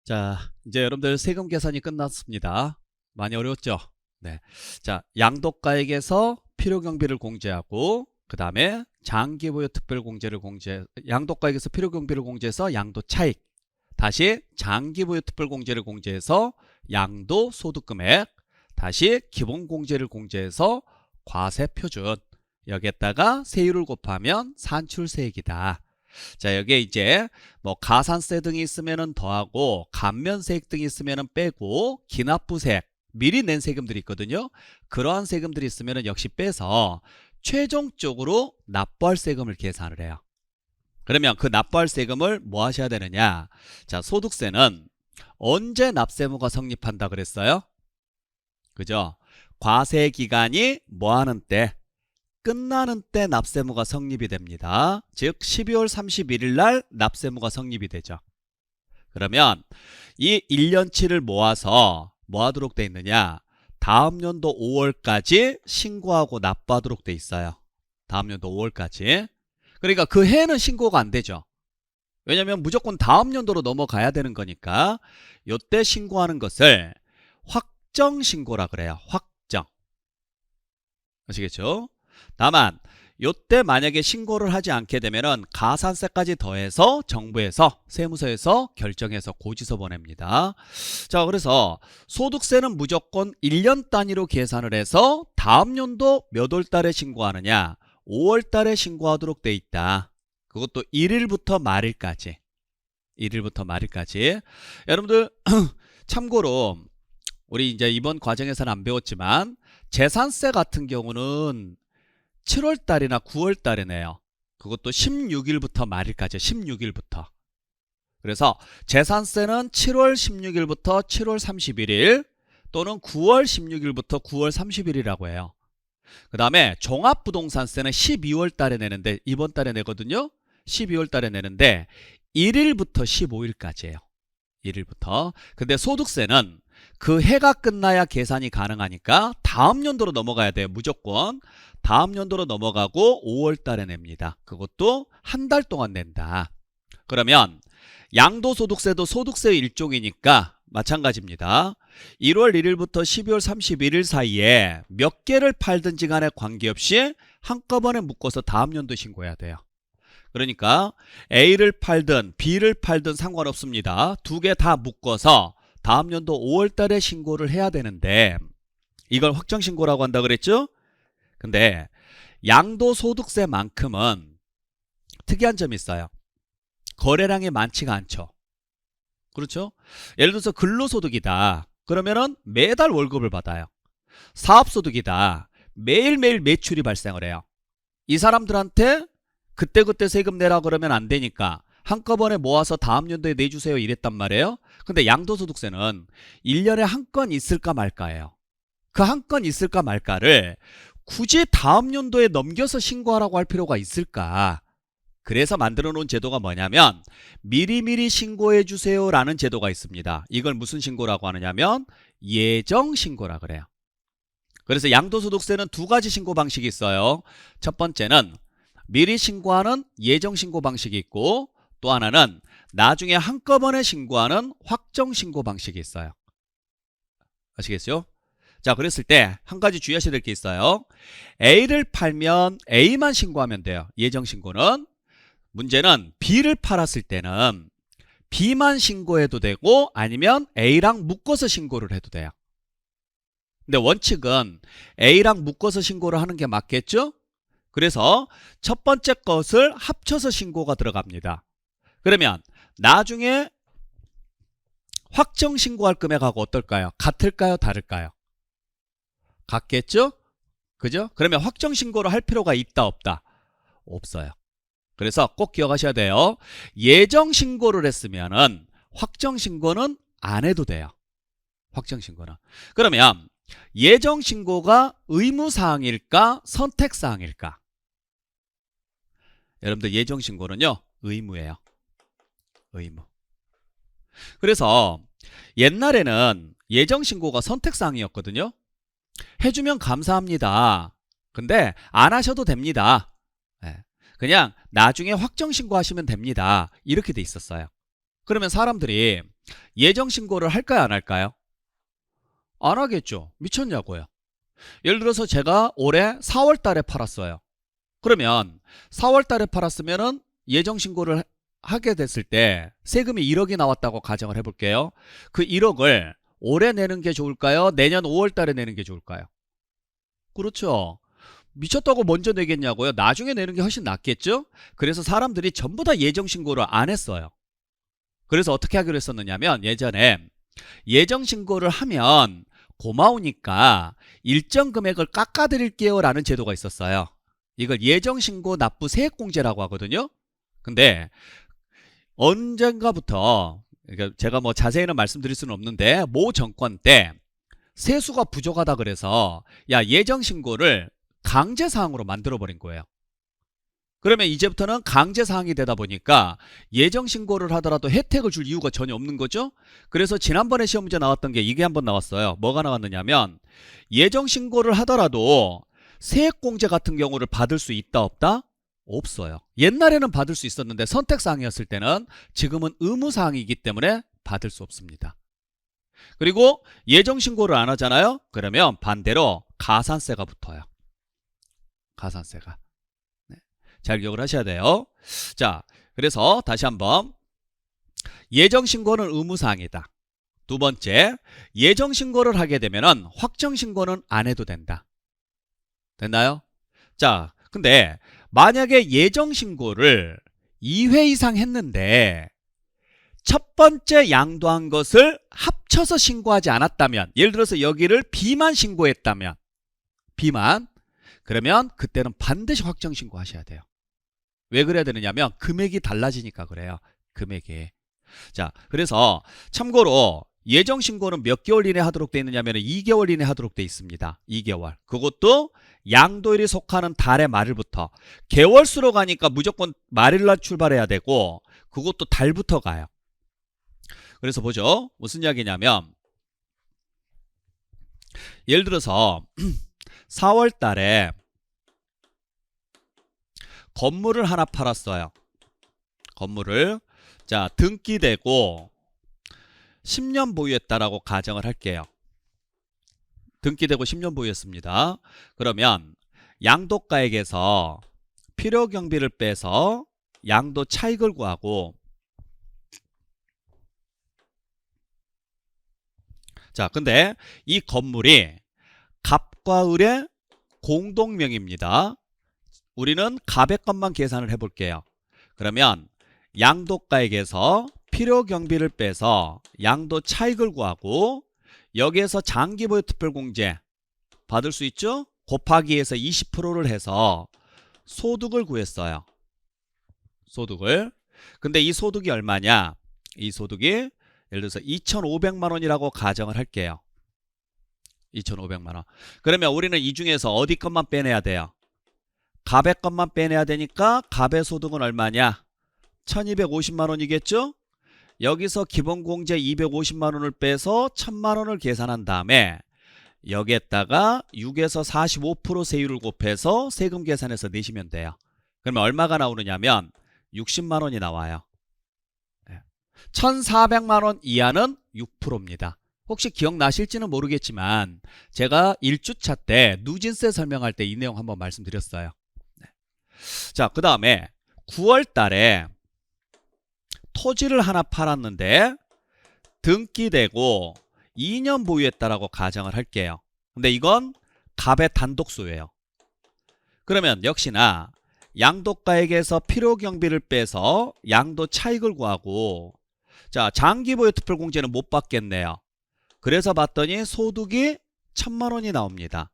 자, 이제 여러분들 세금 계산이 끝났습니다. 많이 어려웠죠? 네. 자, 양도가액에서 필요경비를 공제하고, 그 다음에 장기부여 특별공제를 양도가액에서 필요경비를 공제해서 양도차익, 다시 장기부여 특별공제를 공제해서 양도소득금액, 다시 기본공제를 공제해서 과세표준, 여기에다가 세율을 곱하면 산출세액이다. 자, 여기에 이제 뭐 가산세 등이 있으면은 더하고 감면세액 등이 있으면은 빼고 기납부세액, 미리 낸 세금들이 있거든요. 그러한 세금들이 있으면은 역시 빼서 최종적으로 납부할 세금을 계산을 해요. 그러면 그 납부할 세금을 뭐 하셔야 되느냐? 자, 소득세는 언제 납세무가 성립한다 그랬어요? 그죠? 과세 기간이 뭐 하는 때? 끝나는 때 납세무가 성립이 됩니다. 즉 12월 31일 날 납세무가 성립이 되죠. 그러면 이 1년치를 모아서 뭐 하도록 돼 있느냐? 다음 연도 5월까지 신고하고 납부하도록 돼 있어요. 다음 연도 5월까지. 그러니까 그 해는 신고가 안 되죠. 왜냐면 무조건 다음 연도로 넘어가야 되는 거니까 요때 신고하는 것을 확정신고라 그래요. 확정. 아시겠죠? 다만 요때 만약에 신고를 하지 않게 되면은 가산세까지 더해서 정부에서 세무서에서 결정해서 고지서 보냅니다. 자, 그래서 소득세는 무조건 1년 단위로 계산을 해서 다음 연도 몇 월 달에 신고하느냐? 5월 달에 신고하도록 돼 있다. 그것도 1일부터 말일까지. 1일부터 말일까지. 여러분들 참고로 우리 이제 이번 과정에서는 안 배웠지만 재산세 같은 경우는 7월 달이나 9월 달에 내요. 그것도 16일부터 말일까지. 16일부터. 그래서 재산세는 7월 16일부터 7월 31일 또는 9월 16일부터 9월 30일이라고 해요. 그 다음에 종합부동산세는 12월 달에 내는데 이번 달에 내거든요. 12월 달에 내는데 1일부터 15일까지예요. 1일부터. 근데 소득세는 그 해가 끝나야 계산이 가능하니까 다음 연도로 넘어가야 돼요. 무조건. 다음 연도로 넘어가고 5월 달에 냅니다. 그것도 한 달 동안 낸다. 그러면 양도소득세도 소득세의 일종이니까 마찬가지입니다. 1월 1일부터 12월 31일 사이에 몇 개를 팔든지 간에 관계없이 한꺼번에 묶어서 다음 연도 신고해야 돼요. 그러니까 A를 팔든 B를 팔든 상관없습니다. 두 개 다 묶어서 다음 연도 5월 달에 신고를 해야 되는데 이걸 확정신고라고 한다 그랬죠? 근데 양도소득세만큼은 특이한 점이 있어요. 거래량이 많지가 않죠. 그렇죠? 예를 들어서 근로소득이다. 그러면은 매달 월급을 받아요. 사업소득이다. 매일매일 매출이 발생을 해요. 이 사람들한테 그때그때 세금 내라 그러면 안 되니까 한꺼번에 모아서 다음 연도에 내주세요 이랬단 말이에요. 근데 양도소득세는 1년에 한 건 있을까 말까예요. 그 한 건 있을까 말까를 굳이 다음 연도에 넘겨서 신고하라고 할 필요가 있을까? 그래서 만들어 놓은 제도가 뭐냐면 미리미리 신고해 주세요 라는 제도가 있습니다. 이걸 무슨 신고라고 하느냐면 예정신고라 그래요. 그래서 양도소득세는 두 가지 신고 방식이 있어요. 첫 번째는 미리 신고하는 예정신고 방식이 있고 또 하나는 나중에 한꺼번에 신고하는 확정신고 방식이 있어요. 아시겠죠? 자, 그랬을 때 한 가지 주의하셔야 될 게 있어요. A를 팔면 A만 신고하면 돼요. 예정신고는. 문제는 B를 팔았을 때는 B만 신고해도 되고 아니면 A랑 묶어서 신고를 해도 돼요. 근데 원칙은 A랑 묶어서 신고를 하는 게 맞겠죠? 그래서 첫 번째 것을 합쳐서 신고가 들어갑니다. 그러면 나중에 확정 신고할 금액하고 어떨까요? 같을까요? 다를까요? 같겠죠? 그죠? 그러면 확정 신고를 할 필요가 있다 없다? 없어요. 그래서 꼭 기억하셔야 돼요. 예정 신고를 했으면은 확정 신고는 안 해도 돼요. 확정 신고는. 그러면 예정 신고가 의무 사항일까? 선택 사항일까? 여러분들 예정 신고는요. 의무예요. 의무. 그래서 옛날에는 예정 신고가 선택 사항이었거든요. 해주면 감사합니다. 근데 안 하셔도 됩니다. 그냥 나중에 확정 신고하시면 됩니다. 이렇게 돼 있었어요. 그러면 사람들이 예정신고를 할까요, 안 할까요? 안 하겠죠. 미쳤냐고요. 예를 들어서 제가 올해 4월 달에 팔았어요. 그러면 4월 달에 팔았으면은 예정신고를 하게 됐을 때 세금이 1억이 나왔다고 가정을 해볼게요. 그 1억을 올해 내는 게 좋을까요? 내년 5월 달에 내는 게 좋을까요? 그렇죠. 미쳤다고 먼저 내겠냐고요? 나중에 내는 게 훨씬 낫겠죠? 그래서 사람들이 전부 다 예정신고를 안 했어요. 그래서 어떻게 하기로 했었느냐면 예전에 예정신고를 하면 고마우니까 일정 금액을 깎아드릴게요 라는 제도가 있었어요. 이걸 예정신고 납부 세액공제라고 하거든요. 근데 언젠가부터, 그러니까 제가 뭐 자세히는 말씀드릴 수는 없는데 모 정권 때 세수가 부족하다 그래서 야, 예정신고를 강제사항으로 만들어버린 거예요. 그러면 이제부터는 강제사항이 되다 보니까 예정신고를 하더라도 혜택을 줄 이유가 전혀 없는 거죠. 그래서 지난번에 시험 문제 나왔던 게 이게 한번 나왔어요. 뭐가 나왔느냐면 예정신고를 하더라도 세액공제 같은 경우를 받을 수 있다 없다? 없어요. 옛날에는 받을 수 있었는데 선택사항이었을 때는 지금은 의무사항이기 때문에 받을 수 없습니다. 그리고 예정신고를 안 하잖아요. 그러면 반대로 가산세가 붙어요. 가산세가. 잘 기억을 하셔야 돼요. 자, 그래서 다시 한번 예정신고는 의무사항이다. 두 번째, 예정신고를 하게 되면 확정신고는 안 해도 된다. 됐나요? 자, 근데 만약에 예정신고를 2회 이상 했는데 첫 번째 양도한 것을 합쳐서 신고하지 않았다면, 예를 들어서 여기를 B만 신고했다면, B만, 그러면 그때는 반드시 확정신고 하셔야 돼요. 왜 그래야 되느냐면 금액이 달라지니까 그래요. 금액이. 자, 그래서 참고로 예정신고는 몇 개월 이내 하도록 돼 있느냐면 2개월 이내 하도록 돼 있습니다. 2개월. 그것도 양도일이 속하는 달의 말일부터. 개월수로 가니까 무조건 말일날 출발해야 되고 그것도 달부터 가요. 그래서 보죠. 무슨 이야기냐면 예를 들어서 4월 달에 건물을 하나 팔았어요. 건물을. 자, 등기되고 10년 보유했다라고 가정을 할게요. 등기되고 10년 보유했습니다. 그러면 양도가액에서 필요경비를 빼서 양도 차익을 구하고, 자, 근데 이 건물이 갑과 을의 공동명의입니다. 우리는 갑의 것만 계산을 해볼게요. 그러면 양도가액에서 필요경비를 빼서 양도 차익을 구하고 여기에서 장기보유 특별공제 받을 수 있죠? 곱하기에서 20%를 해서 소득을 구했어요. 소득을. 근데 이 소득이 얼마냐? 이 소득이 예를 들어서 2,500만 원이라고 가정을 할게요. 2,500만 원. 그러면 우리는 이 중에서 어디 것만 빼내야 돼요? 갑의 것만 빼내야 되니까 갑의 소득은 얼마냐? 1,250만 원이겠죠? 여기서 기본공제 250만 원을 빼서 1,000만 원을 계산한 다음에 여기에다가 6에서 45% 세율을 곱해서 세금 계산해서 내시면 돼요. 그러면 얼마가 나오느냐면 60만 원이 나와요. 1,400만 원 이하는 6%입니다. 혹시 기억나실지는 모르겠지만 제가 1주차 때 누진세 설명할 때 이 내용 한번 말씀드렸어요. 자, 그 다음에 9월 달에 토지를 하나 팔았는데 등기되고 2년 보유했다라고 가정을 할게요. 근데 이건 갑의 단독 소유예요. 그러면 역시나 양도가액에서 필요경비를 빼서 양도 차익을 구하고, 자, 장기보유 특별공제는 못 받겠네요. 그래서 봤더니 소득이 1,000만 원이 나옵니다.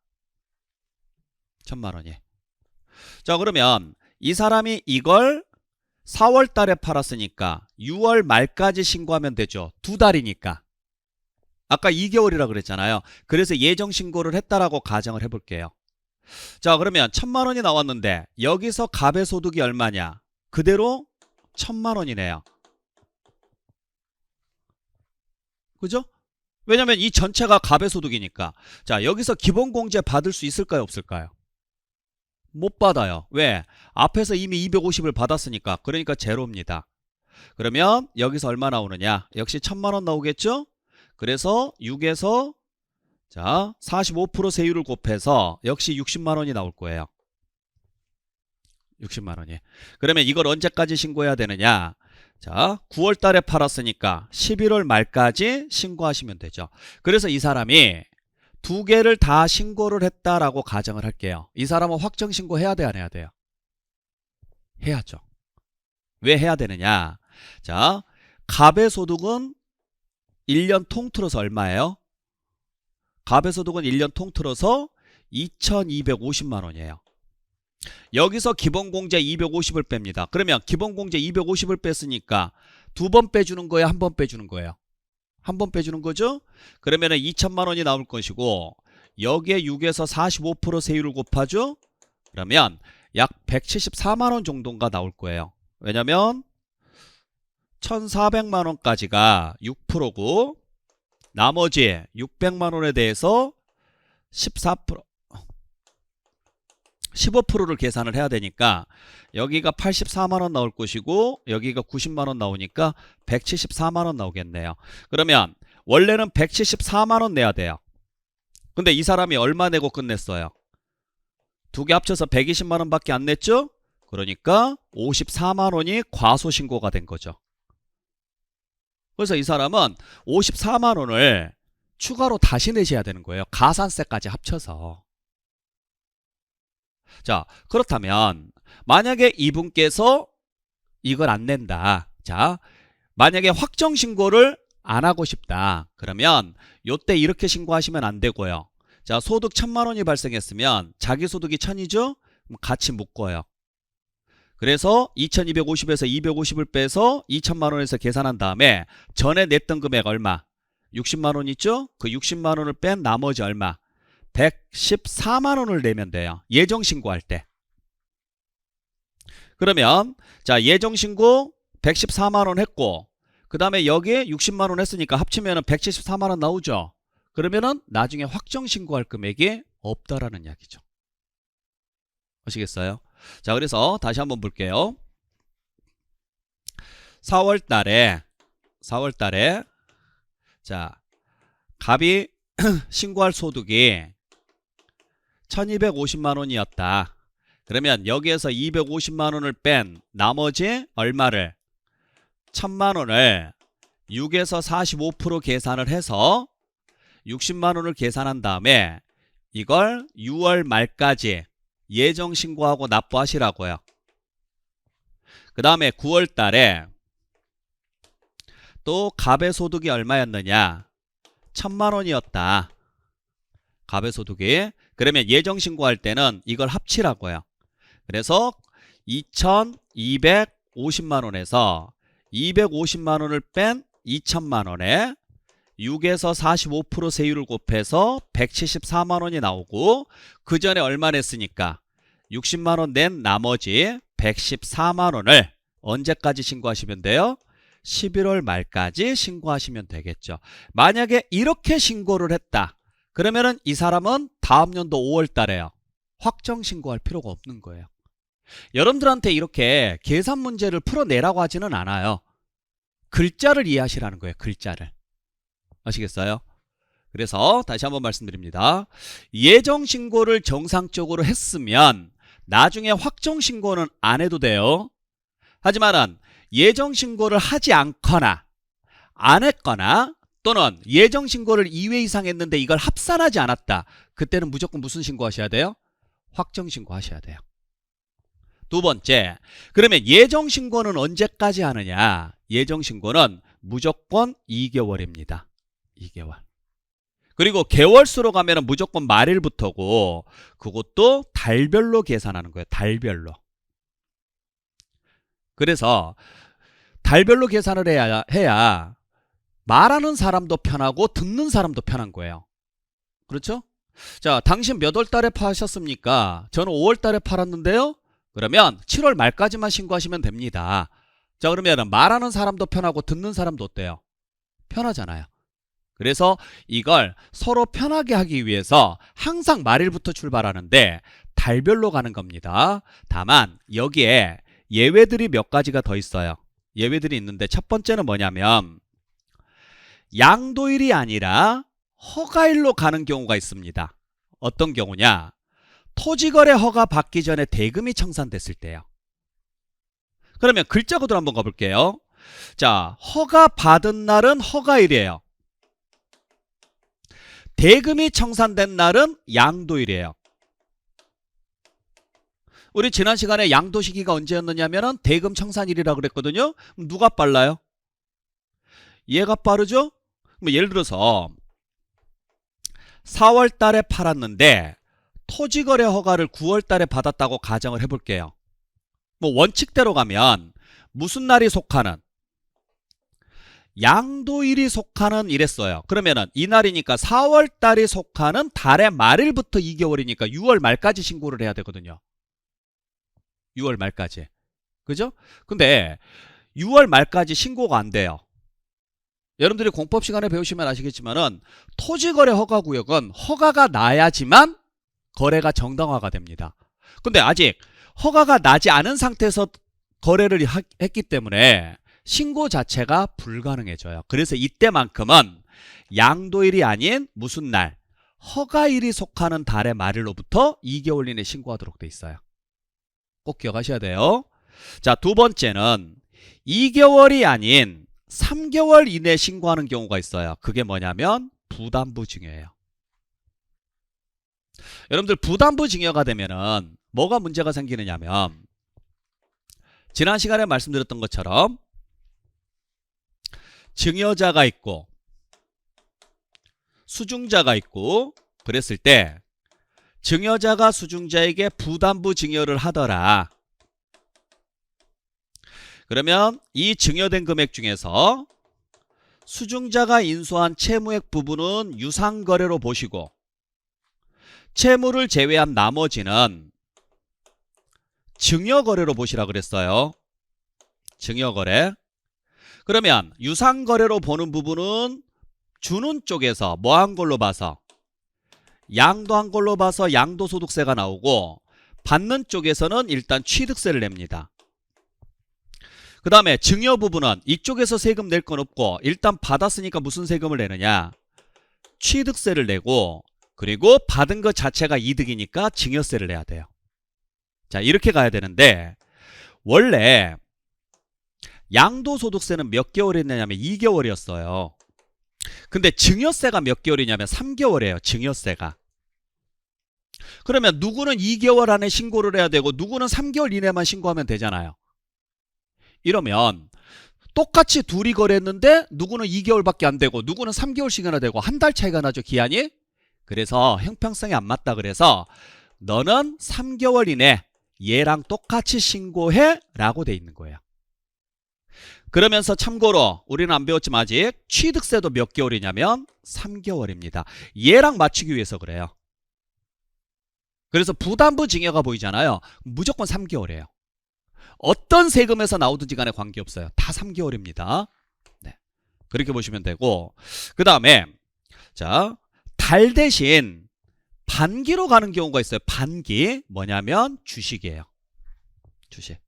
1,000만 원이. 자, 그러면 이 사람이 이걸 4월 달에 팔았으니까 6월 말까지 신고하면 되죠. 2달이니까. 아까 2개월이라 그랬잖아요. 그래서 예정신고를 했다라고 가정을 해볼게요. 자, 그러면 1,000만 원이 나왔는데 여기서 갑의 소득이 얼마냐? 그대로 1,000만 원이네요. 그죠? 왜냐면 이 전체가 갑의 소득이니까. 자, 여기서 기본공제 받을 수 있을까요? 없을까요? 못 받아요. 왜? 앞에서 이미 250을 받았으니까. 그러니까 제로입니다. 그러면 여기서 얼마 나오느냐? 역시 1000만 원 나오겠죠? 그래서 6에서 자 45% 세율을 곱해서 역시 60만 원이 나올 거예요. 60만 원이. 그러면 이걸 언제까지 신고해야 되느냐? 자, 9월 달에 팔았으니까 11월 말까지 신고하시면 되죠. 그래서 이 사람이 두 개를 다 신고를 했다라고 가정을 할게요. 이 사람은 확정 신고해야 돼, 안 해야 돼요? 해야죠. 왜 해야 되느냐? 자, 갑의 소득은 1년 통틀어서 얼마예요? 갑의 소득은 1년 통틀어서 2250만 원이에요. 여기서 기본공제 250을 뺍니다. 그러면 기본공제 250을 뺐으니까 두 번 빼주는 거예요? 한 번 빼주는 거예요? 한 번 빼주는 거죠? 그러면은 2천만 원이 나올 것이고 여기에 6에서 45% 세율을 곱하죠? 그러면 약 174만 원 정도가 나올 거예요. 왜냐면 1,400만 원까지가 6%고 나머지 600만 원에 대해서 15%를 계산을 해야 되니까 여기가 84만 원 나올 것이고 여기가 90만 원 나오니까 174만 원 나오겠네요. 그러면 원래는 174만 원 내야 돼요. 근데 이 사람이 얼마 내고 끝냈어요? 두 개 합쳐서 120만 원밖에 안 냈죠? 그러니까 54만 원이 과소신고가 된 거죠. 그래서 이 사람은 54만 원을 추가로 다시 내셔야 되는 거예요. 가산세까지 합쳐서. 자, 그렇다면 만약에 이분께서 이걸 안 낸다. 자, 만약에 확정 신고를 안 하고 싶다. 그러면 요때 이렇게 신고하시면 안 되고요. 자, 소득 1000만 원이 발생했으면 자기 소득이 1000이죠? 그럼 같이 묶어요. 그래서 2250에서 250을 빼서 2000만 원에서 계산한 다음에 전에 냈던 금액 얼마? 60만 원 있죠? 그 60만 원을 뺀 나머지 얼마? 114만 원을 내면 돼요. 예정신고할 때. 그러면 자, 예정신고 114만 원 했고 그 다음에 여기에 60만 원 했으니까 합치면 174만 원 나오죠. 그러면은 나중에 확정신고할 금액이 없다라는 이야기죠. 아시겠어요? 자, 그래서 다시 한번 볼게요. 4월 달에 자, 갑이 신고할 소득이 1250만 원이었다. 그러면 여기에서 250만 원을 뺀 나머지 얼마를 1000만 원을 6에서 45% 계산을 해서 60만 원을 계산한 다음에 이걸 6월 말까지 예정 신고하고 납부하시라고요. 그 다음에 9월 달에 또 갑의 소득이 얼마였느냐? 1000만 원이었다. 갑의 소득이. 그러면 예정 신고할 때는 이걸 합치라고요. 그래서 2250만 원에서 250만 원을 뺀 2000만 원에 6에서 45% 세율을 곱해서 174만 원이 나오고 그 전에 얼마 냈으니까 60만 원 낸 나머지 114만 원을 언제까지 신고하시면 돼요? 11월 말까지 신고하시면 되겠죠. 만약에 이렇게 신고를 했다. 그러면은 이 사람은 다음 연도 5월 달에요. 확정 신고할 필요가 없는 거예요. 여러분들한테 이렇게 계산 문제를 풀어내라고 하지는 않아요. 글자를 이해하시라는 거예요. 글자를. 아시겠어요? 그래서 다시 한번 말씀드립니다. 예정 신고를 정상적으로 했으면 나중에 확정 신고는 안 해도 돼요. 하지만은 예정 신고를 하지 않거나 안 했거나 또는 예정 신고를 2회 이상 했는데 이걸 합산하지 않았다. 그때는 무조건 무슨 신고 하셔야 돼요? 확정 신고 하셔야 돼요. 두 번째, 그러면 예정 신고는 언제까지 하느냐? 예정 신고는 무조건 2개월입니다. 2개월. 그리고 개월수로 가면 무조건 말일부터고 그것도 달별로 계산하는 거예요. 달별로. 그래서 달별로 계산을 해야 말하는 사람도 편하고 듣는 사람도 편한 거예요. 그렇죠? 자, 당신 몇 월 달에 파셨습니까? 저는 5월 달에 팔았는데요. 그러면 7월 말까지만 신고하시면 됩니다. 자, 그러면 말하는 사람도 편하고 듣는 사람도 어때요? 편하잖아요. 그래서 이걸 서로 편하게 하기 위해서 항상 말일부터 출발하는데 달별로 가는 겁니다. 다만 여기에 예외들이 몇 가지가 더 있어요. 예외들이 있는데 첫 번째는 뭐냐면 양도일이 아니라 허가일로 가는 경우가 있습니다. 어떤 경우냐? 토지거래 허가 받기 전에 대금이 청산됐을 때요. 그러면 글자 그대로 한번 가볼게요. 자, 허가 받은 날은 허가일이에요. 대금이 청산된 날은 양도일이에요. 우리 지난 시간에 양도 시기가 언제였느냐면은 대금 청산일이라고 그랬거든요. 누가 빨라요? 얘가 빠르죠? 예를 들어서 4월 달에 팔았는데 토지거래 허가를 9월 달에 받았다고 가정을 해볼게요. 원칙대로 가면 무슨 날이 속하는? 양도일이 속하는 이랬어요. 그러면은 이날이니까 4월 달이 속하는 달의 말일부터 2개월이니까 6월 말까지 신고를 해야 되거든요. 6월 말까지. 그죠? 근데 6월 말까지 신고가 안 돼요. 여러분들이 공법 시간에 배우시면 아시겠지만은 토지거래 허가구역은 허가가 나야지만 거래가 정당화가 됩니다. 근데 아직 허가가 나지 않은 상태에서 거래를 했기 때문에 신고 자체가 불가능해져요. 그래서 이때만큼은 양도일이 아닌 무슨 날? 허가일이 속하는 달의 말일로부터 2개월 이내 신고하도록 돼 있어요. 꼭 기억하셔야 돼요. 자, 두 번째는 2개월이 아닌 3개월 이내 신고하는 경우가 있어요. 그게 뭐냐면 부담부 증여예요. 여러분들 부담부 증여가 되면은 뭐가 문제가 생기느냐면 지난 시간에 말씀드렸던 것처럼 증여자가 있고 수중자가 있고 그랬을 때 증여자가 수중자에게 부담부 증여를 하더라. 그러면 이 증여된 금액 중에서 수중자가 인수한 채무액 부분은 유상거래로 보시고 채무를 제외한 나머지는 증여거래로 보시라 그랬어요. 증여거래. 그러면 유상거래로 보는 부분은 주는 쪽에서 뭐 한 걸로 봐서? 양도한 걸로 봐서 양도소득세가 나오고 받는 쪽에서는 일단 취득세를 냅니다. 그 다음에 증여 부분은 이쪽에서 세금 낼 건 없고 일단 받았으니까 무슨 세금을 내느냐? 취득세를 내고 그리고 받은 것 자체가 이득이니까 증여세를 내야 돼요. 자, 이렇게 가야 되는데 원래 양도소득세는 몇 개월이냐면 2개월이었어요. 근데 증여세가 몇 개월이냐면 3개월이에요. 증여세가. 그러면 누구는 2개월 안에 신고를 해야 되고 누구는 3개월 이내만 신고하면 되잖아요. 이러면 똑같이 둘이 거래했는데 누구는 2개월밖에 안 되고 누구는 3개월씩이나 되고 한 달 차이가 나죠, 기한이. 그래서 형평성이 안 맞다 그래서 너는 3개월 이내 얘랑 똑같이 신고해 라고 돼 있는 거예요. 그러면서 참고로 우리는 안 배웠지만 아직 취득세도 몇 개월이냐면 3개월입니다. 얘랑 맞추기 위해서 그래요. 그래서 부담부 증여가 보이잖아요. 무조건 3개월이에요. 어떤 세금에서 나오든지 간에 관계없어요. 다 3개월입니다. 네. 그렇게 보시면 되고 그 다음에 자, 달 대신 반기로 가는 경우가 있어요. 반기. 뭐냐면 주식이에요. 주식.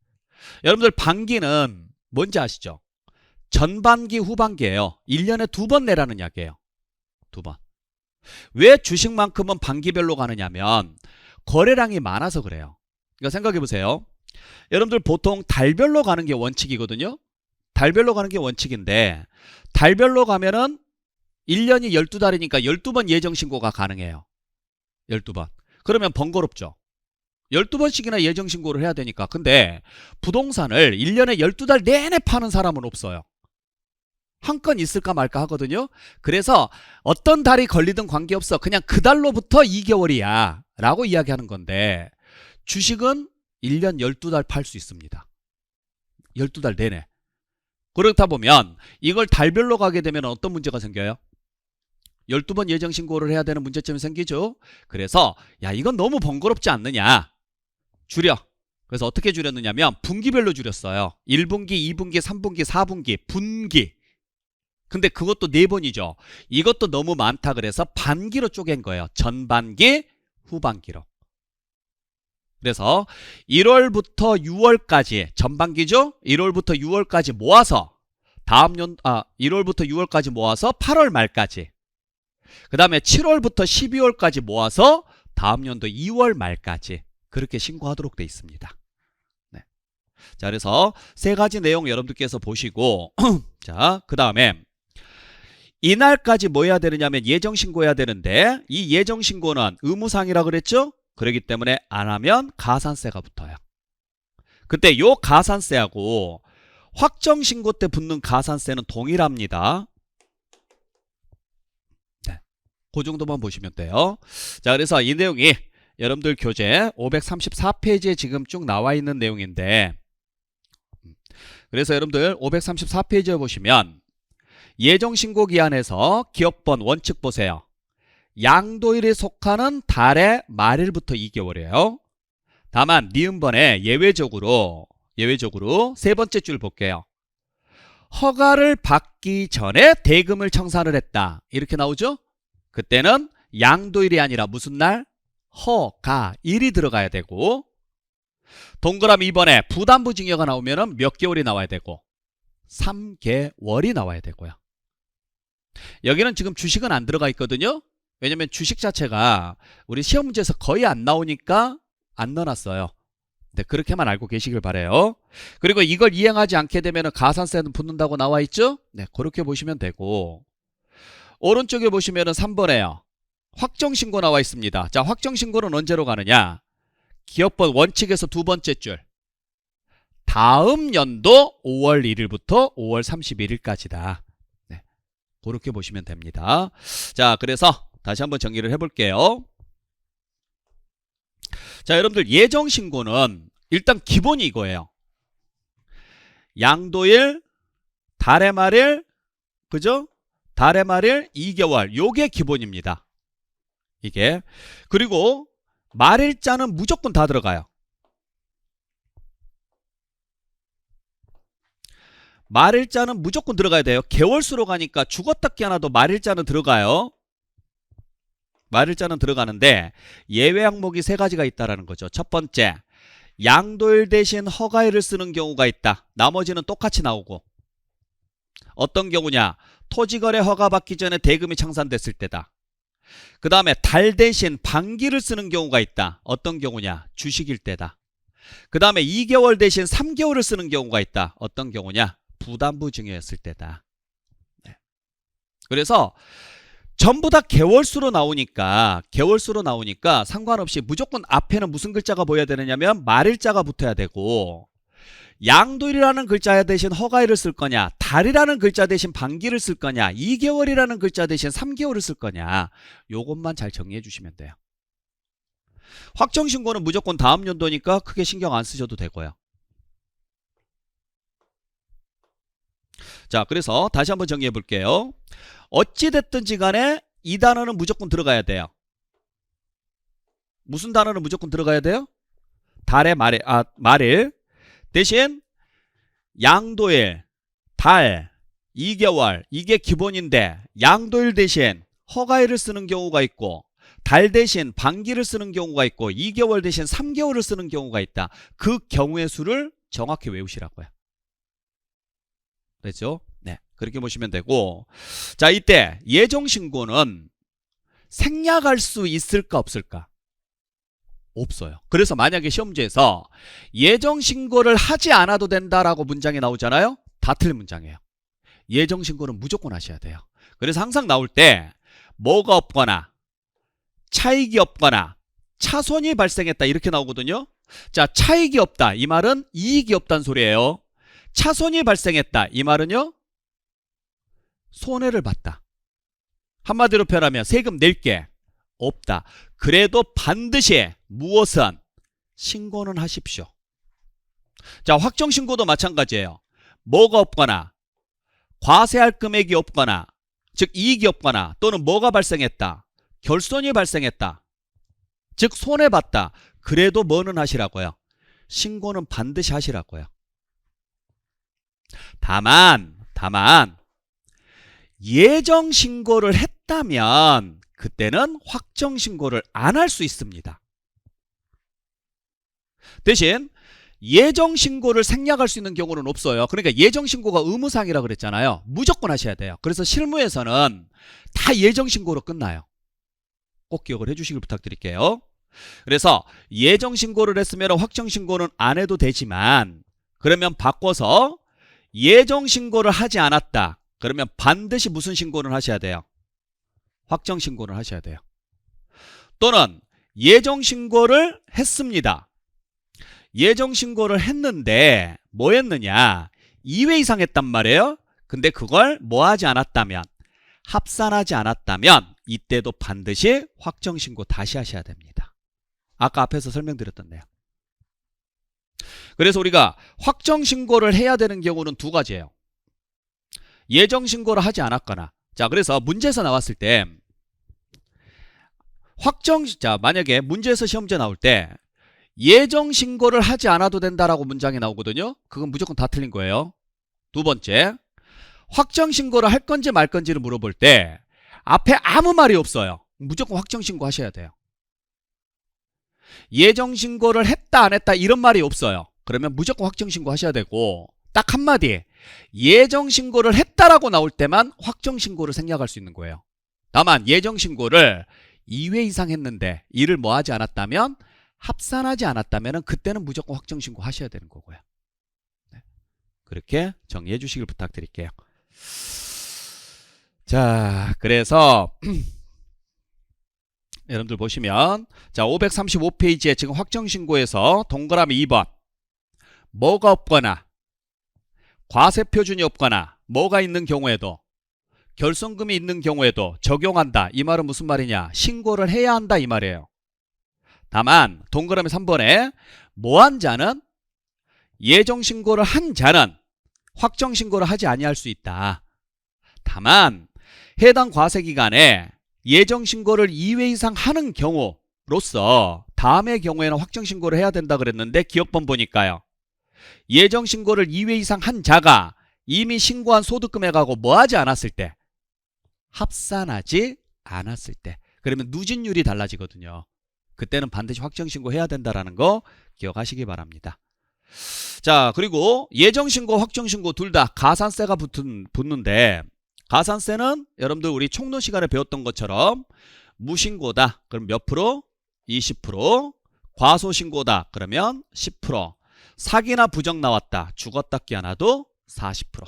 여러분들 반기는 뭔지 아시죠? 전반기, 후반기예요. 1년에 2번 내라는 이야기예요. 2번. 왜 주식만큼은 반기별로 가느냐면 거래량이 많아서 그래요. 그러니까 생각해 보세요. 여러분들 보통 달별로 가는 게 원칙이거든요. 달별로 가는 게 원칙인데 달별로 가면은 1년이 12달이니까 12번 예정신고가 가능해요. 12번. 그러면 번거롭죠. 12번씩이나 예정신고를 해야 되니까. 근데 부동산을 1년에 12달 내내 파는 사람은 없어요. 한 건 있을까 말까 하거든요. 그래서 어떤 달이 걸리든 관계없어. 그냥 그 달로부터 2개월이야 라고 이야기하는 건데 주식은 1년 12달 팔 수 있습니다. 12달 내내. 그렇다 보면 이걸 달별로 가게 되면 어떤 문제가 생겨요? 12번 예정신고를 해야 되는 문제점이 생기죠. 그래서 야 이건 너무 번거롭지 않느냐. 줄여. 그래서 어떻게 줄였느냐면 분기별로 줄였어요. 1분기, 2분기, 3분기, 4분기, 분기. 근데 그것도 4번이죠. 이것도 너무 많다 그래서 반기로 쪼갠 거예요. 전반기, 후반기로. 그래서 1월부터 6월까지 전반기죠. 1월부터 6월까지 모아서 1월부터 6월까지 모아서 8월 말까지. 그 다음에 7월부터 12월까지 모아서 다음 연도 2월 말까지 그렇게 신고하도록 되어 있습니다. 네. 자, 그래서 세 가지 내용 여러분들께서 보시고 자, 그 다음에 이날까지 뭐 해야 되느냐면 예정신고해야 되는데 이 예정신고는 의무사항이라 그랬죠? 그렇기 때문에 안 하면 가산세가 붙어요. 그때 요 가산세하고 확정신고 때 붙는 가산세는 동일합니다. 네. 그 정도만 보시면 돼요. 자, 그래서 이 내용이 여러분들 교재 534페이지에 지금 쭉 나와 있는 내용인데 그래서 여러분들 534페이지에 보시면 예정신고기한에서 기억번 원칙 보세요. 양도일에 속하는 달의 말일부터 2개월이에요. 다만 니은번에 예외적으로 세 번째 줄 볼게요. 허가를 받기 전에 대금을 청산을 했다. 이렇게 나오죠? 그때는 양도일이 아니라 무슨 날? 허가일이 들어가야 되고 동그라미 2번에 부담부 증여가 나오면 몇 개월이 나와야 되고 3개월이 나와야 되고요. 여기는 지금 주식은 안 들어가 있거든요. 왜냐면 주식 자체가 우리 시험 문제에서 거의 안 나오니까 안 넣어놨어요. 네, 그렇게만 알고 계시길 바래요. 그리고 이걸 이행하지 않게 되면 가산세는 붙는다고 나와 있죠. 네, 그렇게 보시면 되고 오른쪽에 보시면 3번에요. 확정신고 나와 있습니다. 자, 확정신고는 언제로 가느냐? 기억번 원칙에서 두 번째 줄. 다음 연도 5월 1일부터 5월 31일까지다. 네, 그렇게 보시면 됩니다. 자, 그래서 다시 한번 정리를 해볼게요. 자, 여러분들 예정신고는 일단 기본이 이거예요. 양도일, 달의 말일, 그죠? 달의 말일 2개월. 요게 기본입니다. 이게. 그리고 말일자는 무조건 다 들어가요. 말일자는 무조건 들어가야 돼요. 개월수로 가니까 죽었다 깨어나도 말일자는 들어가요. 말일자는 들어가는데 예외 항목이 세 가지가 있다라는 거죠. 첫 번째, 양도일 대신 허가일을 쓰는 경우가 있다. 나머지는 똑같이 나오고. 어떤 경우냐? 토지거래 허가 받기 전에 대금이 청산됐을 때다. 그 다음에 달 대신 반기를 쓰는 경우가 있다. 어떤 경우냐? 주식일 때다. 그 다음에 2개월 대신 3개월을 쓰는 경우가 있다. 어떤 경우냐? 부담부 증여였을 때다. 네. 그래서 전부 다 개월수로 나오니까 상관없이 무조건 앞에는 무슨 글자가 보여야 되느냐면 말일자가 붙어야 되고 양도일이라는 글자 대신 허가일을 쓸 거냐, 달이라는 글자 대신 반기를 쓸 거냐, 2개월이라는 글자 대신 3개월을 쓸 거냐, 요것만 잘 정리해 주시면 돼요. 확정신고는 무조건 다음 연도니까 크게 신경 안 쓰셔도 되고요. 자, 그래서 다시 한번 정리해 볼게요. 어찌됐든지 간에 이 단어는 무조건 들어가야 돼요. 무슨 단어는 무조건 들어가야 돼요? 달의 말일 대신 양도일, 달, 2개월 이게 기본인데 양도일 대신 허가일을 쓰는 경우가 있고 달 대신 반기를 쓰는 경우가 있고 2개월 대신 3개월을 쓰는 경우가 있다. 그 경우의 수를 정확히 외우시라고요. 됐죠? 네, 그렇게 보시면 되고 자, 이때 예정신고는 생략할 수 있을까 없을까? 없어요. 그래서 만약에 시험지에서 예정신고를 하지 않아도 된다라고 문장이 나오잖아요. 다 틀린 문장이에요. 예정신고는 무조건 하셔야 돼요. 그래서 항상 나올 때 뭐가 없거나 차익이 없거나 차손이 발생했다 이렇게 나오거든요. 자, 차익이 없다 이 말은 이익이 없다는 소리예요. 차손이 발생했다 이 말은요 손해를 봤다. 한마디로 표현하면 세금 낼 게 없다. 그래도 반드시 무엇은 신고는 하십시오. 자, 확정신고도 마찬가지예요. 뭐가 없거나 과세할 금액이 없거나 즉 이익이 없거나 또는 뭐가 발생했다. 결손이 발생했다. 즉 손해봤다. 그래도 뭐는 하시라고요? 신고는 반드시 하시라고요. 다만 예정신고를 했다면 그때는 확정신고를 안 할 수 있습니다. 대신 예정신고를 생략할 수 있는 경우는 없어요. 그러니까 예정신고가 의무사항이라 그랬잖아요. 무조건 하셔야 돼요. 그래서 실무에서는 다 예정신고로 끝나요. 꼭 기억을 해주시길 부탁드릴게요. 그래서 예정신고를 했으면 확정신고는 안 해도 되지만, 그러면 바꿔서 예정신고를 하지 않았다. 그러면 반드시 무슨 신고는 하셔야 돼요? 확정신고는 하셔야 돼요. 또는 예정신고를 했습니다. 예정신고를 했는데 뭐 했느냐? 2회 이상 했단 말이에요. 근데 그걸 뭐 하지 않았다면, 합산하지 않았다면 이때도 반드시 확정신고 다시 하셔야 됩니다. 아까 앞에서 설명드렸던 내용. 그래서 우리가 확정신고를 해야 되는 경우는 두 가지예요. 예정신고를 하지 않았거나. 자, 그래서 문제에서 나왔을 때 만약에 문제에서 시험제 나올 때 예정신고를 하지 않아도 된다라고 문장이 나오거든요. 그건 무조건 다 틀린 거예요. 두 번째, 확정신고를 할 건지 말 건지를 물어볼 때 앞에 아무 말이 없어요. 무조건 확정신고 하셔야 돼요. 예정신고를 했다 안 했다 이런 말이 없어요. 그러면 무조건 확정신고 하셔야 되고, 딱 한마디 예정신고를 했다라고 나올 때만 확정신고를 생략할 수 있는 거예요. 다만 예정신고를 2회 이상 했는데 이를 뭐 하지 않았다면, 합산하지 않았다면 그때는 무조건 확정신고 하셔야 되는 거고요. 네. 그렇게 정리해 주시길 부탁드릴게요. 자, 그래서 여러분들 보시면, 자, 535페이지에 지금 확정신고에서 동그라미 2번 뭐가 없거나 과세표준이 없거나 뭐가 있는 경우에도, 결손금이 있는 경우에도 적용한다. 이 말은 무슨 말이냐? 신고를 해야 한다 이 말이에요. 다만 동그라미 3번에 뭐한 자는, 예정신고를 한 자는 확정신고를 하지 아니할 수 있다. 다만 해당 과세기간에 예정신고를 2회 이상 하는 경우로서 다음의 경우에는 확정신고를 해야 된다 그랬는데, 기억본 보니까요. 예정신고를 2회 이상 한 자가 이미 신고한 소득금액하고 뭐 하지 않았을 때, 합산하지 않았을 때, 그러면 누진율이 달라지거든요. 그때는 반드시 확정신고 해야 된다는 거 기억하시기 바랍니다. 자, 그리고 예정신고, 확정신고 둘 다 가산세가 붙는데, 가산세는 여러분들 우리 총론 시간에 배웠던 것처럼 무신고다. 그럼 몇 프로? 20%. 과소신고다. 그러면 10%. 사기나 부정 나왔다. 죽었다 끼어나도 40%.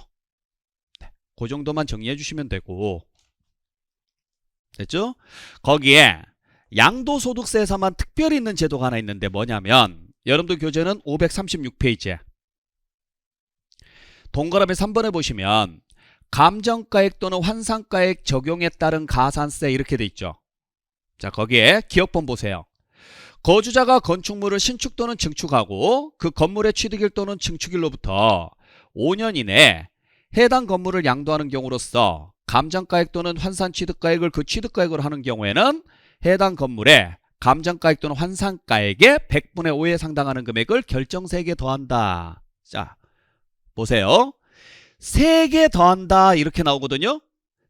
네, 그 정도만 정리해 주시면 되고, 됐죠? 거기에 양도소득세에서만 특별히 있는 제도가 하나 있는데 뭐냐면, 여러분들 교재는 536페이지에 동그라미 3번에 보시면 감정가액 또는 환산가액 적용에 따른 가산세 이렇게 돼 있죠. 자, 거기에 기억본 보세요. 거주자가 건축물을 신축 또는 증축하고 그 건물의 취득일 또는 증축일로부터 5년 이내에 해당 건물을 양도하는 경우로서 감정가액 또는 환산취득가액을 그 취득가액으로 하는 경우에는 해당 건물에 감정가액 또는 환산가액의 100분의 5에 상당하는 금액을 결정세액에 더한다. 자, 보세요. 세액에 더한다 이렇게 나오거든요.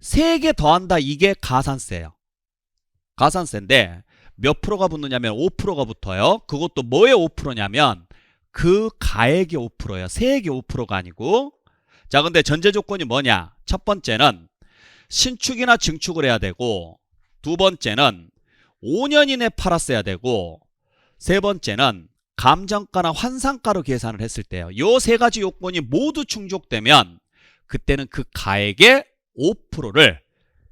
세액에 더한다, 이게 가산세예요. 가산세인데 몇 프로가 붙느냐면 5%가 붙어요. 그것도 뭐의 5%냐면 그 가액의 5%예요. 세액의 5%가 아니고. 자, 근데 전제 조건이 뭐냐? 첫 번째는 신축이나 증축을 해야 되고, 두 번째는 5년 이내 팔았어야 되고, 세 번째는 감정가나 환산가로 계산을 했을 때요. 요 세 가지 요건이 모두 충족되면 그때는 그 가액의 5%를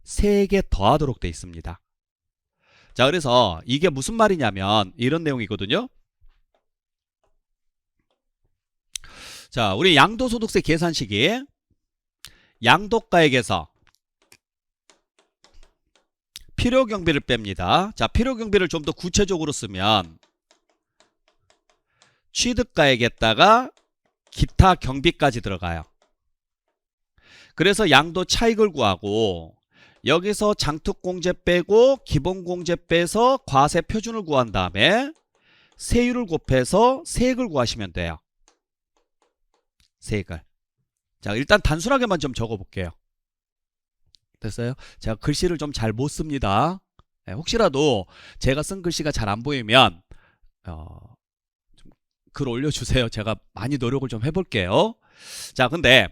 세액에 더하도록 되어 있습니다. 자, 그래서 이게 무슨 말이냐면 이런 내용이거든요. 자, 우리 양도소득세 계산식이 양도가액에서 필요경비를 뺍니다. 자, 필요경비를 좀 더 구체적으로 쓰면 취득가액에다가 기타 경비까지 들어가요. 그래서 양도 차익을 구하고, 여기서 장특공제 빼고 기본공제 빼서 과세 표준을 구한 다음에 세율을 곱해서 세액을 구하시면 돼요. 세액을. 자, 일단 단순하게만 좀 적어볼게요. 됐어요? 제가 글씨를 좀 잘 못 씁니다. 혹시라도 제가 쓴 글씨가 잘 안 보이면 좀 글 올려주세요. 제가 많이 노력을 좀 해볼게요. 자, 근데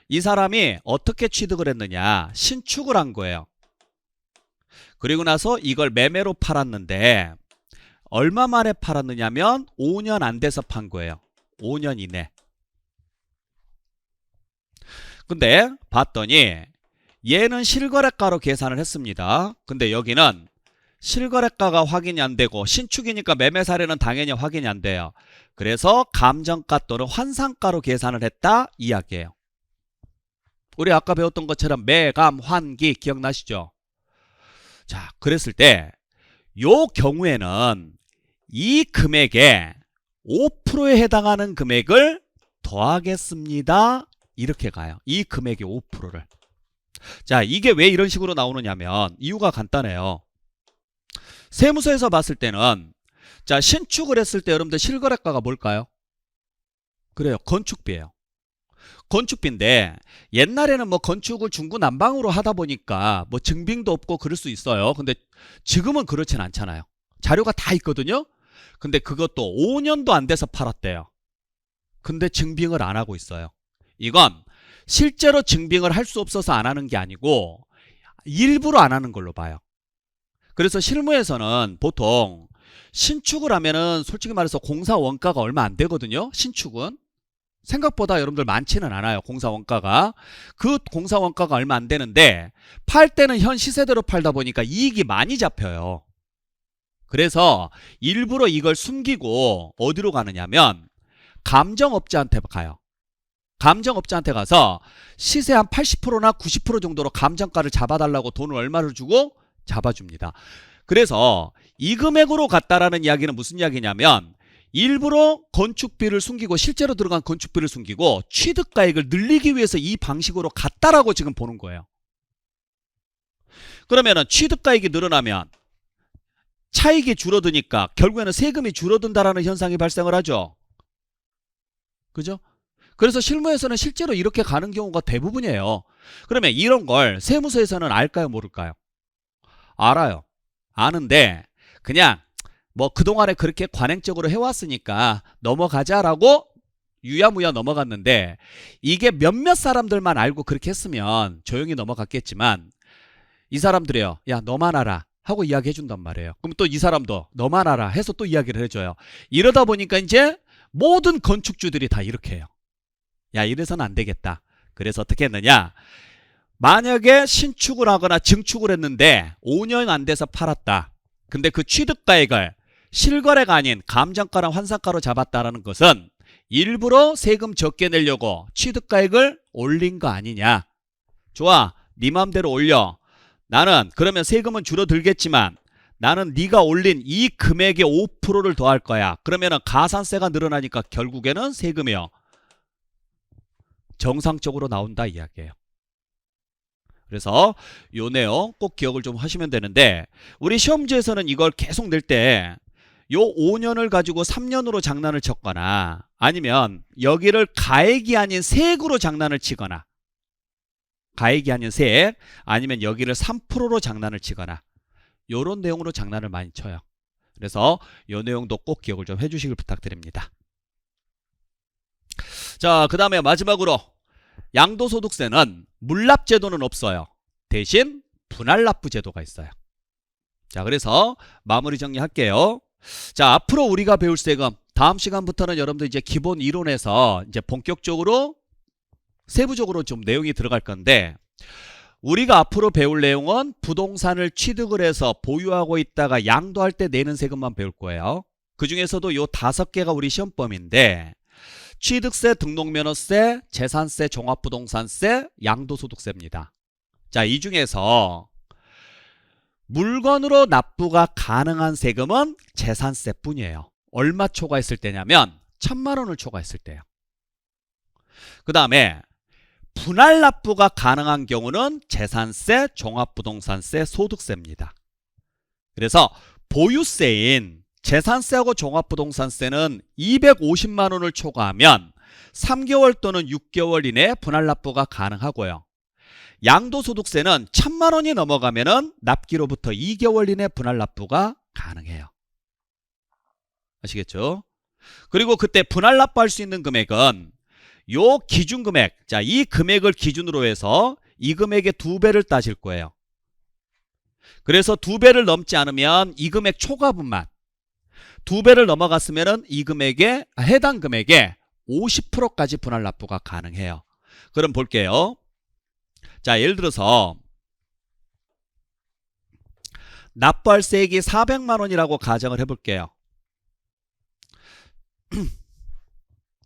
이 사람이 어떻게 취득을 했느냐? 신축을 한 거예요. 그리고 나서 이걸 매매로 팔았는데 얼마 만에 팔았느냐면 5년 안 돼서 판 거예요. 5년 이내. 근데 봤더니 얘는 실거래가로 계산을 했습니다. 근데 여기는 실거래가가 확인이 안 되고 신축이니까 매매 사례는 당연히 확인이 안 돼요. 그래서 감정가 또는 환상가로 계산을 했다 이야기예요. 우리 아까 배웠던 것처럼 매감, 환기 기억나시죠? 자, 그랬을 때 요 경우에는 이 금액에 5%에 해당하는 금액을 더하겠습니다. 이렇게 가요. 이 금액의 5%를. 자, 이게 왜 이런 식으로 나오느냐면 이유가 간단해요. 세무서에서 봤을 때는 자, 신축을 했을 때 여러분들 실거래가가 뭘까요? 그래요. 건축비예요. 건축비인데 옛날에는 뭐 건축을 중구난방으로 하다 보니까 뭐 증빙도 없고 그럴 수 있어요. 근데 지금은 그렇진 않잖아요. 자료가 다 있거든요. 근데 그것도 5년도 안 돼서 팔았대요. 근데 증빙을 안 하고 있어요. 이건 실제로 증빙을 할 수 없어서 안 하는 게 아니고 일부러 안 하는 걸로 봐요. 그래서 실무에서는 보통 신축을 하면은 솔직히 말해서 공사 원가가 얼마 안 되거든요. 신축은 생각보다 여러분들 많지는 않아요. 공사 원가가. 그 공사 원가가 얼마 안 되는데 팔 때는 현 시세대로 팔다 보니까 이익이 많이 잡혀요. 그래서 일부러 이걸 숨기고 어디로 가느냐면 감정업자한테 가요. 감정업자한테 가서 시세 한 80%나 90% 정도로 감정가를 잡아달라고 돈을 얼마를 주고 잡아줍니다. 그래서 이 금액으로 갔다라는 이야기는 무슨 이야기냐면 일부러 건축비를 숨기고 실제로 들어간 건축비를 숨기고 취득가액을 늘리기 위해서 이 방식으로 갔다라고 지금 보는 거예요. 그러면은 취득가액이 늘어나면 차익이 줄어드니까 결국에는 세금이 줄어든다라는 현상이 발생을 하죠. 그죠? 그래서 실무에서는 실제로 이렇게 가는 경우가 대부분이에요. 그러면 이런 걸 세무서에서는 알까요, 모를까요? 알아요. 아는데 그냥 뭐 그동안에 그렇게 관행적으로 해왔으니까 넘어가자라고 유야무야 넘어갔는데 이게 몇몇 사람들만 알고 그렇게 했으면 조용히 넘어갔겠지만 이 사람들이요. 야, 너만 알아 하고 이야기해 준단 말이에요. 그럼 또 이 사람도 너만 알아 해서 또 이야기를 해줘요. 이러다 보니까 이제 모든 건축주들이 다 이렇게 해요. 야, 이래서는 안 되겠다. 그래서 어떻게 했느냐? 만약에 신축을 하거나 증축을 했는데 5년 안 돼서 팔았다. 근데 그 취득가액을 실거래가 아닌 감정가랑 환상가로 잡았다는 것은 일부러 세금 적게 내려고 취득가액을 올린 거 아니냐. 좋아, 네 맘대로 올려. 나는 그러면 세금은 줄어들겠지만 나는 네가 올린 이 금액의 5%를 더할 거야. 그러면은 가산세가 늘어나니까 결국에는 세금이요. 정상적으로 나온다 이야기예요. 그래서 요 내용 꼭 기억을 좀 하시면 되는데 우리 시험지에서는 이걸 계속 낼 때 요 5년을 가지고 3년으로 장난을 쳤거나 아니면 여기를 가액이 아닌 세액으로 장난을 치거나 가액이 아닌 세액 아니면 여기를 3%로 장난을 치거나 요런 내용으로 장난을 많이 쳐요. 그래서 요 내용도 꼭 기억을 좀 해주시길 부탁드립니다. 자, 그 다음에 마지막으로 양도소득세는 물납제도는 없어요. 대신 분할납부제도가 있어요. 자, 그래서 마무리 정리할게요. 자, 앞으로 우리가 배울 세금 다음 시간부터는 여러분들 이제 기본 이론에서 이제 본격적으로 세부적으로 좀 내용이 들어갈 건데 우리가 앞으로 배울 내용은 부동산을 취득을 해서 보유하고 있다가 양도할 때 내는 세금만 배울 거예요. 그 중에서도 요 5개가 우리 시험범인데 취득세, 등록면허세, 재산세, 종합부동산세, 양도소득세입니다. 자, 이 중에서 물건으로 납부가 가능한 세금은 재산세뿐이에요. 얼마 초과했을 때냐면 1,000만 원을 초과했을 때요. 그 다음에 분할 납부가 가능한 경우는 재산세, 종합부동산세, 소득세입니다. 그래서 보유세인 재산세하고 종합부동산세는 250만 원을 초과하면 3개월 또는 6개월 이내에 분할 납부가 가능하고요. 양도소득세는 1,000만 원이 넘어가면은 납기로부터 2개월 이내 분할 납부가 가능해요. 아시겠죠? 그리고 그때 분할 납부할 수 있는 금액은 요 기준 금액, 자, 이 금액을 기준으로 해서 이 금액의 2배를 따질 거예요. 그래서 2배를 넘지 않으면 이 금액 초과분만, 2배를 넘어갔으면 이 금액에 해당 금액의 50%까지 분할 납부가 가능해요. 그럼 볼게요. 자, 예를 들어서 납부할세액이 400만 원이라고 가정을 해볼게요.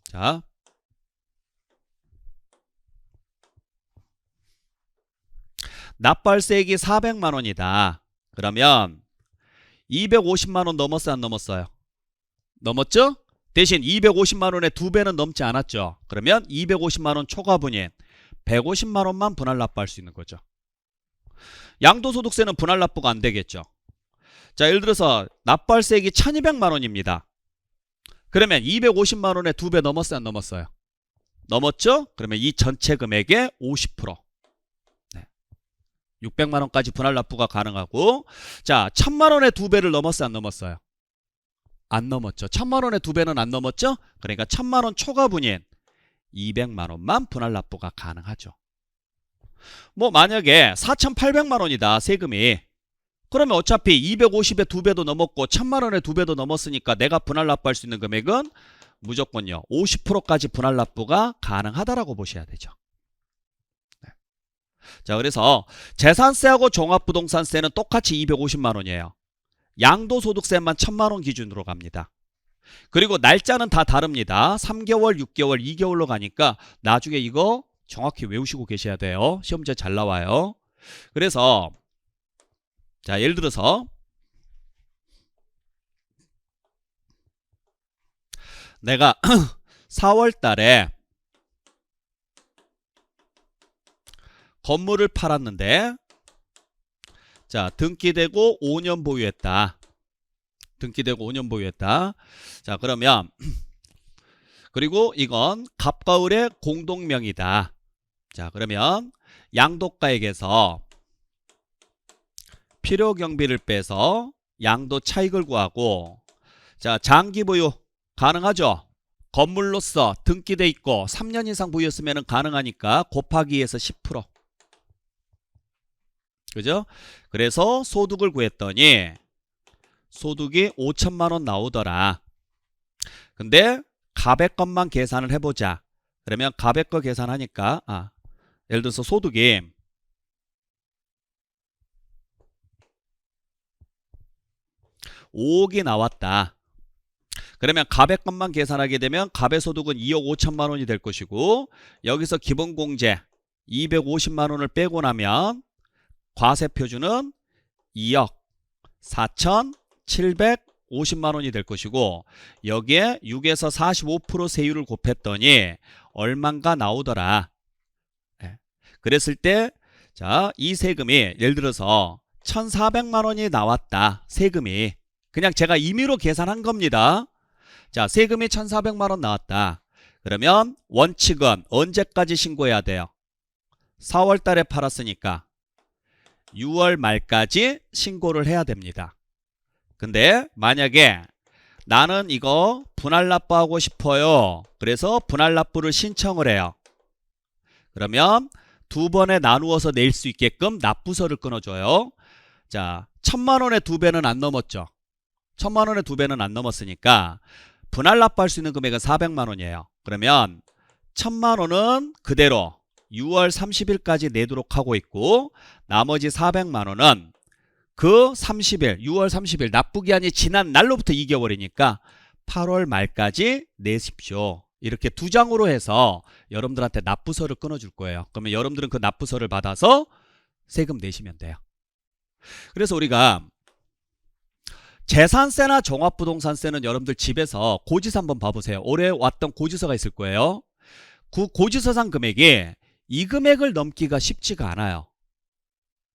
자, 납부할세액이 400만 원이다. 그러면 250만 원 넘었어요, 안 넘었어요? 넘었죠? 대신 250만 원의 2배는 넘지 않았죠. 그러면 250만 원 초과분인 150만 원만 분할 납부할 수 있는 거죠. 양도소득세는 분할 납부가 안 되겠죠. 자, 예를 들어서 납부할세액이 1200만 원입니다. 그러면 250만 원의 2배 넘었어요, 안 넘었어요? 넘었죠? 그러면 이 전체 금액의 50%. 600만 원까지 분할 납부가 가능하고, 자, 1000만 원의 2배를 넘었어요, 안 넘었어요? 안 넘었죠. 1000만 원의 2배는 안 넘었죠? 그러니까 1000만 원 초과분인 200만 원만 분할 납부가 가능하죠. 뭐 만약에 4800만 원이다, 세금이. 그러면 어차피 250의 2배도 넘었고 1000만 원의 2배도 넘었으니까 내가 분할 납부할 수 있는 금액은 무조건요 50%까지 분할 납부가 가능하다라고 보셔야 되죠. 자, 그래서 재산세하고 종합부동산세는 똑같이 250만 원이에요. 양도소득세만 1000만 원 기준으로 갑니다. 그리고 날짜는 다 다릅니다. 3개월, 6개월, 2개월로 가니까 나중에 이거 정확히 외우시고 계셔야 돼요. 시험지에 잘 나와요. 그래서 자, 예를 들어서 내가 4월 달에 건물을 팔았는데, 자, 등기되고 5년 보유했다. 등기되고 5년 보유했다. 자, 그러면 그리고 이건 갑과을의 공동명의다. 자, 그러면 양도가액에서 필요경비를 빼서 양도 차익을 구하고, 자, 장기 보유 가능하죠? 건물로서 등기돼 있고 3년 이상 보유했으면 가능하니까 곱하기 해서 10%. 그죠? 그래서 소득을 구했더니 소득이 5천만 원 나오더라. 근데 갑의 것만 계산을 해보자. 그러면 갑의 거 계산하니까 예를 들어서 소득이 5억이 나왔다. 그러면 갑의 것만 계산하게 되면 갑의 소득은 2억 5천만 원이 될 것이고, 여기서 기본공제 250만 원을 빼고 나면 과세표준은 2억 4,750만 원이 될 것이고, 여기에 6에서 45% 세율을 곱했더니 얼만가 나오더라. 그랬을 때, 자, 이 세금이 예를 들어서 1,400만 원이 나왔다. 세금이. 그냥 제가 임의로 계산한 겁니다. 자, 세금이 1,400만 원 나왔다. 그러면 원칙은 언제까지 신고해야 돼요? 4월 달에 팔았으니까 6월 말까지 신고를 해야 됩니다. 근데 만약에 나는 이거 분할 납부하고 싶어요. 그래서 분할 납부를 신청을 해요. 그러면 2번에 나누어서 낼 수 있게끔 납부서를 끊어줘요. 자, 1000만 원의 2배는 안 넘었죠. 1000만 원의 2배는 안 넘었으니까 분할 납부할 수 있는 금액은 400만 원이에요. 그러면 1000만 원은 그대로 6월 30일까지 내도록 하고 있고, 나머지 400만 원은 그 30일, 6월 30일 납부기한이 지난 날로부터 2개월이니까 8월 말까지 내십시오. 이렇게 2장으로 해서 여러분들한테 납부서를 끊어줄 거예요. 그러면 여러분들은 그 납부서를 받아서 세금 내시면 돼요. 그래서 우리가 재산세나 종합부동산세는 여러분들 집에서 고지서 한번 봐보세요. 올해 왔던 고지서가 있을 거예요. 그 고지서상 금액이 이 금액을 넘기가 쉽지가 않아요.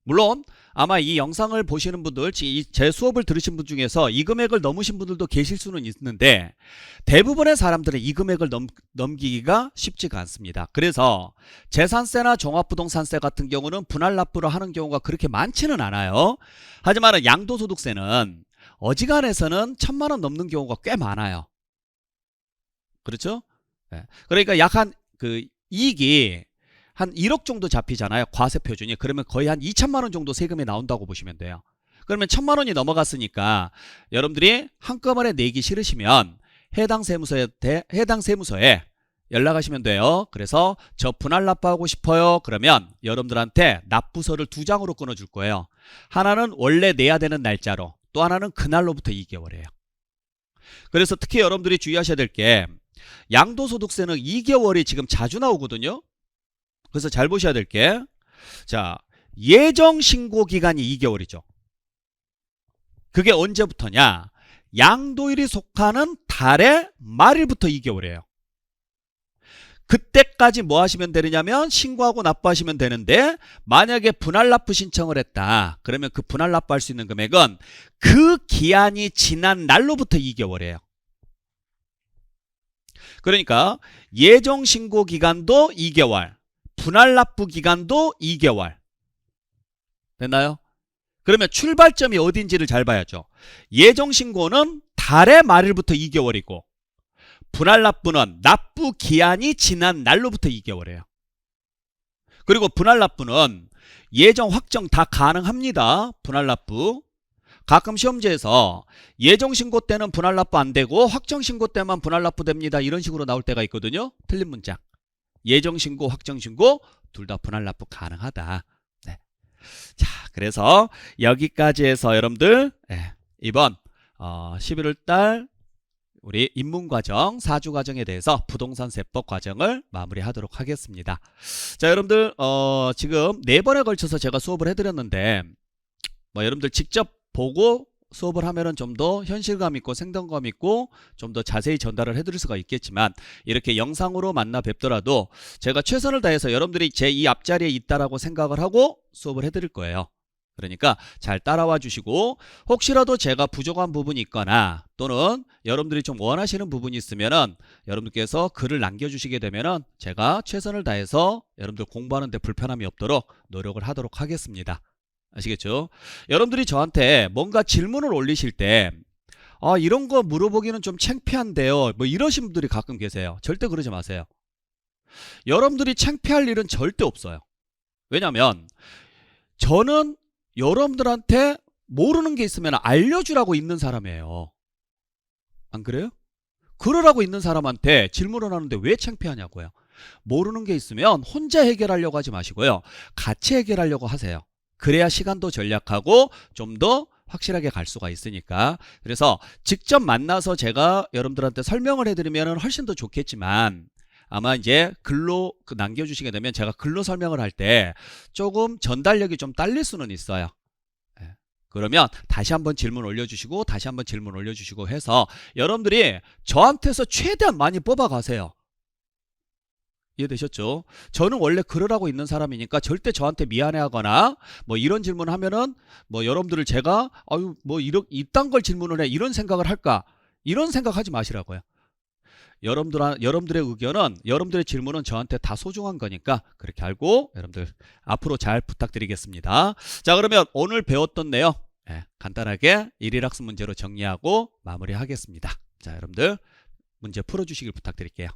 물론 아마 이 영상을 보시는 분들, 제 수업을 들으신 분 중에서 이 금액을 넘으신 분들도 계실 수는 있는데, 대부분의 사람들은 이 금액을 넘기기가 쉽지가 않습니다. 그래서 재산세나 종합부동산세 같은 경우는 분할 납부를 하는 경우가 그렇게 많지는 않아요. 하지만 양도소득세는 어지간해서는 1000만 원 넘는 경우가 꽤 많아요. 그렇죠? 예. 그러니까 약 한 그 이익이 한 1억 정도 잡히잖아요. 과세 표준이. 그러면 거의 한 2천만 원 정도 세금이 나온다고 보시면 돼요. 그러면 1천만 원이 넘어갔으니까 여러분들이 한꺼번에 내기 싫으시면 해당 세무서에 연락하시면 돼요. 그래서 저 분할 납부하고 싶어요. 그러면 여러분들한테 납부서를 2장으로 끊어줄 거예요. 하나는 원래 내야 되는 날짜로, 또 하나는 그날로부터 2개월이에요. 그래서 특히 여러분들이 주의하셔야 될 게 양도소득세는 2개월이 지금 자주 나오거든요. 그래서 잘 보셔야 될 게, 자, 예정신고 기간이 2개월이죠. 그게 언제부터냐? 양도일이 속하는 달의 말일부터 2개월이에요. 그때까지 뭐 하시면 되느냐면 신고하고 납부하시면 되는데, 만약에 분할 납부 신청을 했다. 그러면 그 분할 납부할 수 있는 금액은 그 기한이 지난 날로부터 2개월이에요. 그러니까 예정 신고 기간도 2개월, 분할 납부 기간도 2개월. 됐나요? 그러면 출발점이 어딘지를 잘 봐야죠. 예정 신고는 달의 말일부터 2개월이고, 분할 납부는 납부 기한이 지난 날로부터 2개월이에요. 그리고 분할 납부는 예정 확정 다 가능합니다. 분할 납부. 가끔 시험지에서 예정 신고 때는 분할 납부 안 되고 확정 신고 때만 분할 납부 됩니다. 이런 식으로 나올 때가 있거든요. 틀린 문장. 예정 신고, 확정 신고 둘 다 분할 납부 가능하다. 네. 자, 그래서 여기까지 해서 여러분들 이번 11월 달 우리 입문과정, 사주과정에 대해서 부동산 세법 과정을 마무리하도록 하겠습니다. 자, 여러분들 지금 4번에 걸쳐서 제가 수업을 해드렸는데 뭐 여러분들 직접 보고 수업을 하면은 좀 더 현실감 있고 생동감 있고 좀 더 자세히 전달을 해드릴 수가 있겠지만, 이렇게 영상으로 만나 뵙더라도 제가 최선을 다해서 여러분들이 제 이 앞자리에 있다라고 생각을 하고 수업을 해드릴 거예요. 그러니까 잘 따라와 주시고, 혹시라도 제가 부족한 부분이 있거나 또는 여러분들이 좀 원하시는 부분이 있으면은 여러분들께서 글을 남겨주시게 되면은 제가 최선을 다해서 여러분들 공부하는 데 불편함이 없도록 노력을 하도록 하겠습니다. 아시겠죠? 여러분들이 저한테 뭔가 질문을 올리실 때 이런 거 물어보기는 좀 창피한데요, 뭐 이러신 분들이 가끔 계세요. 절대 그러지 마세요. 여러분들이 창피할 일은 절대 없어요. 왜냐면 저는 여러분들한테 모르는 게 있으면 알려주라고 있는 사람이에요. 안 그래요? 그러라고 있는 사람한테 질문을 하는데 왜 창피하냐고요. 모르는 게 있으면 혼자 해결하려고 하지 마시고요, 같이 해결하려고 하세요. 그래야 시간도 절약하고 좀 더 확실하게 갈 수가 있으니까. 그래서 직접 만나서 제가 여러분들한테 설명을 해드리면 훨씬 더 좋겠지만, 아마 이제 글로 남겨주시게 되면 제가 글로 설명을 할 때 조금 전달력이 좀 딸릴 수는 있어요. 그러면 다시 한번 질문 올려주시고 다시 한번 질문 올려주시고 해서 여러분들이 저한테서 최대한 많이 뽑아가세요. 이해되셨죠? 저는 원래 그러라고 있는 사람이니까 절대 저한테 미안해하거나 뭐 이런 질문하면은 뭐 여러분들을 제가 뭐 이딴 걸 질문을 해 이런 생각을 할까, 이런 생각하지 마시라고요. 여러분들의 의견은, 여러분들의 질문은 저한테 다 소중한 거니까 그렇게 알고 여러분들 앞으로 잘 부탁드리겠습니다. 자, 그러면 오늘 배웠던 내용 간단하게 일일학습 문제로 정리하고 마무리하겠습니다. 자, 여러분들 문제 풀어주시길 부탁드릴게요.